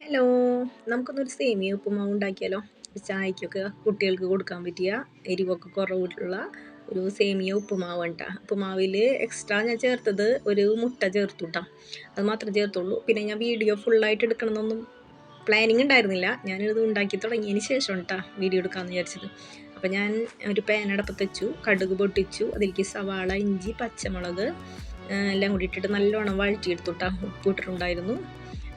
Hello, നമുക്കൊന്നൊരു സേമിയ ഉപ്പുമാവ് ഉണ്ടാക്കിയാലോ? ചായക്കൊക്കെ കുട്ടികൾക്ക് കൊടുക്കാൻ പറ്റിയ എരിവൊക്കെ കുറവുള്ള ഒരു സേമിയ ഉപ്പുമാവ് കേട്ടോ. ഉപ്പുമാവിൽ എക്സ്ട്രാ ഞാൻ ചേർത്തത് ഒരു മുട്ട ചേർത്തു കേട്ടോ. അത് മാത്രമേ ചേർത്തുള്ളൂ. പിന്നെ ഞാൻ വീഡിയോ ഫുള്ളായിട്ട് എടുക്കണമെന്നൊന്നും പ്ലാനിങ് ഉണ്ടായിരുന്നില്ല. ഞാനിത് ഉണ്ടാക്കി തുടങ്ങിയതിന് ശേഷം കേട്ടോ വീഡിയോ എടുക്കാമെന്ന് വിചാരിച്ചത്. അപ്പോൾ ഞാൻ ഒരു പാൻ അടുപ്പത്ത് വെച്ചു, കടുക് പൊട്ടിച്ചു, അതിലേക്ക് സവാള, ഇഞ്ചി, പച്ചമുളക് എല്ലാം കൂടി ഇട്ടിട്ട് നല്ലോണം വഴറ്റിയെടുത്തു കേട്ടോ. ഉപ്പ് ഇട്ടിട്ടുണ്ടായിരുന്നു.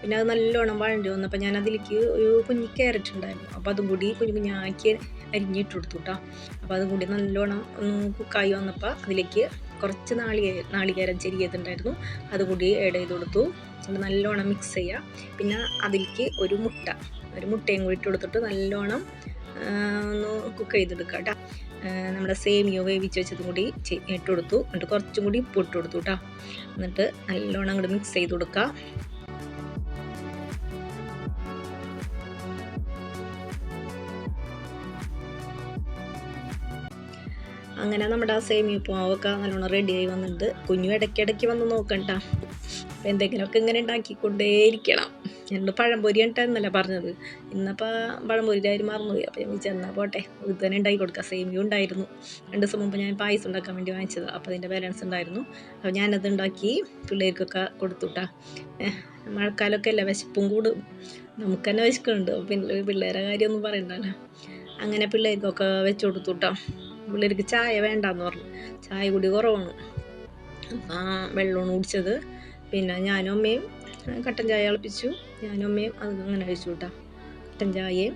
പിന്നെ അത് നല്ലോണം വഴണ്ടി വന്നപ്പോൾ ഞാൻ അതിലേക്ക് ഒരു കുഞ്ഞി ക്യാരറ്റ് ഉണ്ടായിരുന്നു. അപ്പോൾ അതും കൂടി കുഞ്ഞു കുഞ്ഞാക്കി അരിഞ്ഞിട്ട് കൊടുത്തു കേട്ടോ. അപ്പോൾ അതും കൂടി നല്ലോണം കുക്കായി വന്നപ്പോൾ അതിലേക്ക് കുറച്ച് നാളികേരം ചെറിയതുണ്ടായിരുന്നു, അതുകൂടി ആഡ് ചെയ്ത് കൊടുത്തു. അത് നല്ലോണം മിക്സ് ചെയ്യുക. പിന്നെ അതിലേക്ക് ഒരു മുട്ടയും കൂടി ഇട്ട് കൊടുത്തിട്ട് നല്ലോണം ഒന്ന് കുക്ക് ചെയ്തെടുക്കുക കേട്ടോ. നമ്മുടെ സേമിയോ വേവിച്ച് വെച്ചതും കൂടി ഇട്ട് കൊടുത്തു. എന്നിട്ട് കുറച്ചും കൂടി ഉപ്പ് ഇട്ട് കൊടുത്തു കേട്ടോ. എന്നിട്ട് നല്ലോണം അങ്ങോട്ട് മിക്സ് ചെയ്ത് കൊടുക്കുക. അങ്ങനെ നമ്മുടെ സേമിയ ഉപ്പുമാവൊക്കെ നല്ലോണം റെഡിയായി വന്നിട്ട് കുഞ്ഞു ഇടയ്ക്കിടയ്ക്ക് വന്ന് നോക്കണ്ട. അപ്പോൾ എന്തെങ്കിലുമൊക്കെ ഇങ്ങനെ ഉണ്ടാക്കിക്കൊണ്ടേയിരിക്കണം. എന്നോട് പഴംപൊരി എന്നല്ല പറഞ്ഞത്. ഇന്നപ്പോൾ പഴംപൊരിയുടെ കാര്യം മറന്നുപോയി. അപ്പോൾ ഞാൻ വിചാരിച്ചെന്നാൽ പോട്ടെ, ഇത് തന്നെ ഉണ്ടാക്കി കൊടുക്കാം. സേമിയ ഉണ്ടായിരുന്നു. 2 ദിവസം മുമ്പ് ഞാൻ പായസം ഉണ്ടാക്കാൻ വേണ്ടി വാങ്ങിച്ചത്. അപ്പോൾ അതിൻ്റെ ബാലൻസ് ഉണ്ടായിരുന്നു. അപ്പോൾ ഞാനത് ഉണ്ടാക്കി പിള്ളേർക്കൊക്കെ കൊടുത്തുട്ടാ. മഴക്കാലമൊക്കെ അല്ല, വിശപ്പും കൂടും. നമുക്ക് തന്നെ വിശക്കുന്നുണ്ട്. പിന്നെ പിള്ളേരെ കാര്യമൊന്നും പറയണ്ടല്ലോ. അങ്ങനെ പിള്ളേർക്കൊക്കെ വെച്ച് കൊടുത്തുട്ടാ. പിള്ളേർക്ക് ചായ വേണ്ടെന്ന് പറഞ്ഞു. ചായ കൂടി കുറവാണ്. വെള്ളമാണ് കുടിച്ചത്. പിന്നെ ഞാനും അമ്മയും കട്ടൻ ചായ തിളപ്പിച്ചു. ഞാനും അമ്മയും അത് അങ്ങനെ കഴിച്ചു കൂട്ടാ. കട്ടൻ ചായയും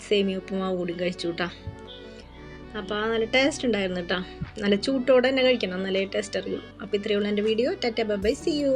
സേമിയ ഉപ്പുമാവ് കൂടി കഴിച്ചു കൂട്ടാ. അപ്പോൾ നല്ല ടേസ്റ്റ് ഉണ്ടായിരുന്നു കേട്ടോ. നല്ല ചൂട്ടോടെ തന്നെ കഴിക്കണം, നല്ല ടേസ്റ്റ് അറിയുള്ളൂ. അപ്പോൾ ഇത്രയേ ഉള്ളൂ എൻ്റെ video. Tata bye bye, see U.